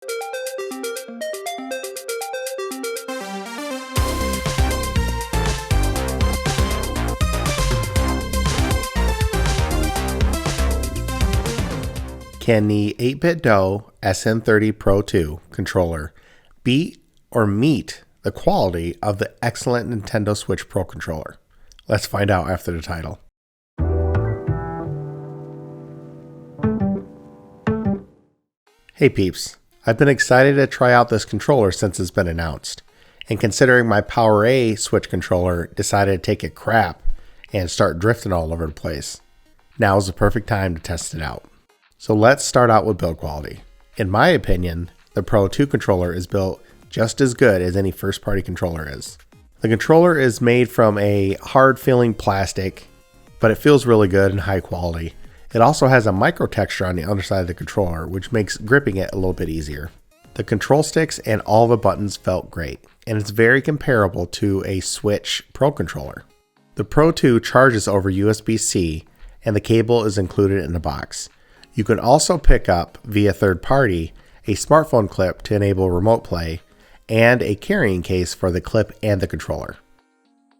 Can the 8Bitdo Sn30 Pro 2 controller beat or meet the quality of the excellent Nintendo Switch Pro controller? Let's find out after the title. Hey peeps, I've been excited to try out this controller since it's been announced, and considering my Power A Switch controller decided to take a crap and start drifting all over the place, now is the perfect time to test it out. So let's start out with build quality. In my opinion, the Pro 2 controller is built just as good as any first-party controller is. The controller is made from a hard-feeling plastic, but it feels really good and high quality. It also has a micro texture on the underside of the controller, which makes gripping it a little bit easier. The control sticks and all the buttons felt great, and it's very comparable to a Switch Pro controller. The Pro 2 charges over USB-C, and the cable is included in the box. You can also pick up, via third party, a smartphone clip to enable remote play, and a carrying case for the clip and the controller.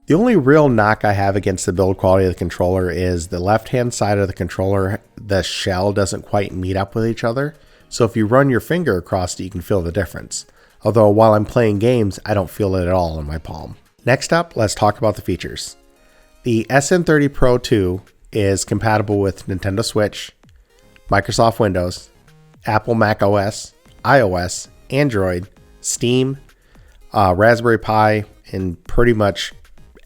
The only real knock I have against the build quality of the controller is the left-hand side of the controller, the shell doesn't quite meet up with each other, so if you run your finger across it, you can feel the difference. Although while I'm playing games, I don't feel it at all in my palm. Next up, let's talk about the features. The Sn30 Pro 2 is compatible with Nintendo Switch, Microsoft Windows, Apple Mac OS, iOS, Android, Steam, Raspberry Pi, and pretty much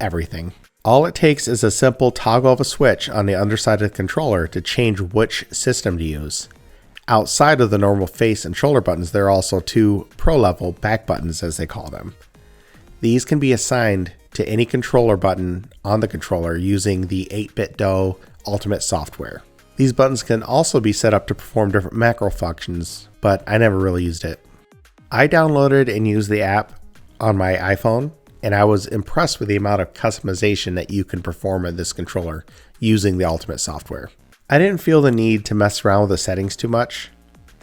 everything. All it takes is a simple toggle of a switch on the underside of the controller to change which system to use. Outside of the normal face and shoulder buttons, there are also two pro-level back buttons, as they call them. These can be assigned to any controller button on the controller using the 8Bitdo Ultimate software. These buttons can also be set up to perform different macro functions, but I never really used it. I downloaded and used the app on my iPhone, and I was impressed with the amount of customization that you can perform in this controller using the Ultimate software. I didn't feel the need to mess around with the settings too much,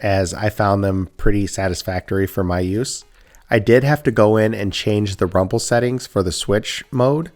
as I found them pretty satisfactory for my use. I did have to go in and change the rumble settings for the Switch mode.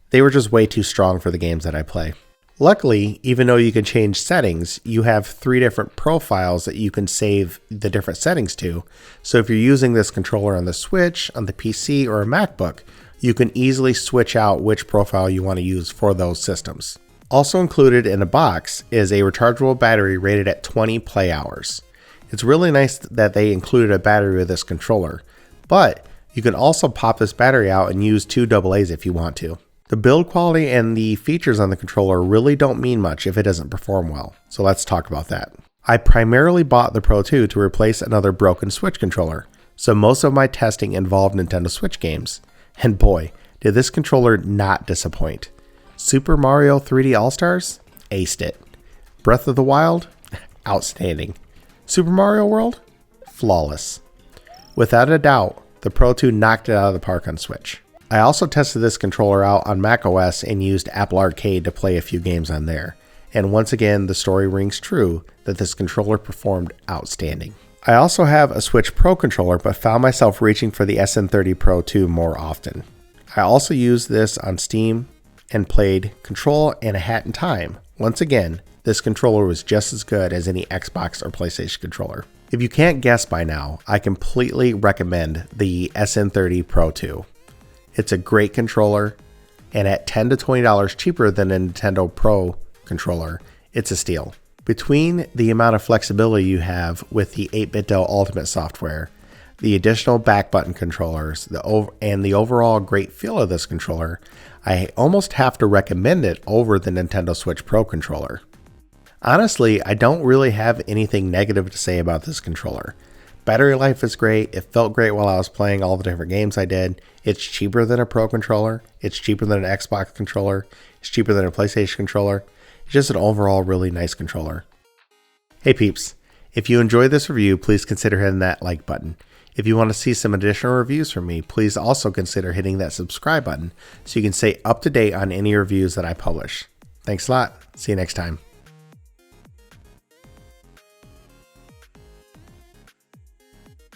They were just way too strong for the games that I play. Luckily, even though you can change settings, you have 3 different profiles that you can save the different settings to. So if you're using this controller on the Switch, on the PC, or a MacBook, you can easily switch out which profile you want to use for those systems. Also included in a box is a rechargeable battery rated at 20 play hours. It's really nice that they included a battery with this controller, but you can also pop this battery out and use 2 AA's if you want to. The build quality and the features on the controller really don't mean much if it doesn't perform well, so let's talk about that. I primarily bought the Pro 2 to replace another broken Switch controller, so most of my testing involved Nintendo Switch games. And boy, did this controller not disappoint. Super Mario 3D All-Stars? Aced it. Breath of the Wild? Outstanding. Super Mario World? Flawless. Without a doubt, the Pro 2 knocked it out of the park on Switch. I also tested this controller out on macOS and used Apple Arcade to play a few games on there. And once again, the story rings true that this controller performed outstanding. I also have a Switch Pro controller, but found myself reaching for the Sn30 Pro 2 more often. I also used this on Steam and played Control and A Hat in Time. Once again, this controller was just as good as any Xbox or PlayStation controller. If you can't guess by now, I completely recommend the Sn30 Pro 2. It's a great controller, and at $10 to $20 cheaper than a Nintendo Pro controller, it's a steal. Between the amount of flexibility you have with the 8Bitdo Ultimate software, the additional back button controllers, and the overall great feel of this controller, I almost have to recommend it over the Nintendo Switch Pro controller. Honestly, I don't really have anything negative to say about this controller. Battery life is great. It felt great while I was playing all the different games I did. It's cheaper than a Pro controller. It's cheaper than an Xbox controller. It's cheaper than a PlayStation controller. It's just an overall really nice controller. Hey peeps, if you enjoyed this review, please consider hitting that like button. If you want to see some additional reviews from me, please also consider hitting that subscribe button so you can stay up to date on any reviews that I publish. Thanks a lot. See you next time.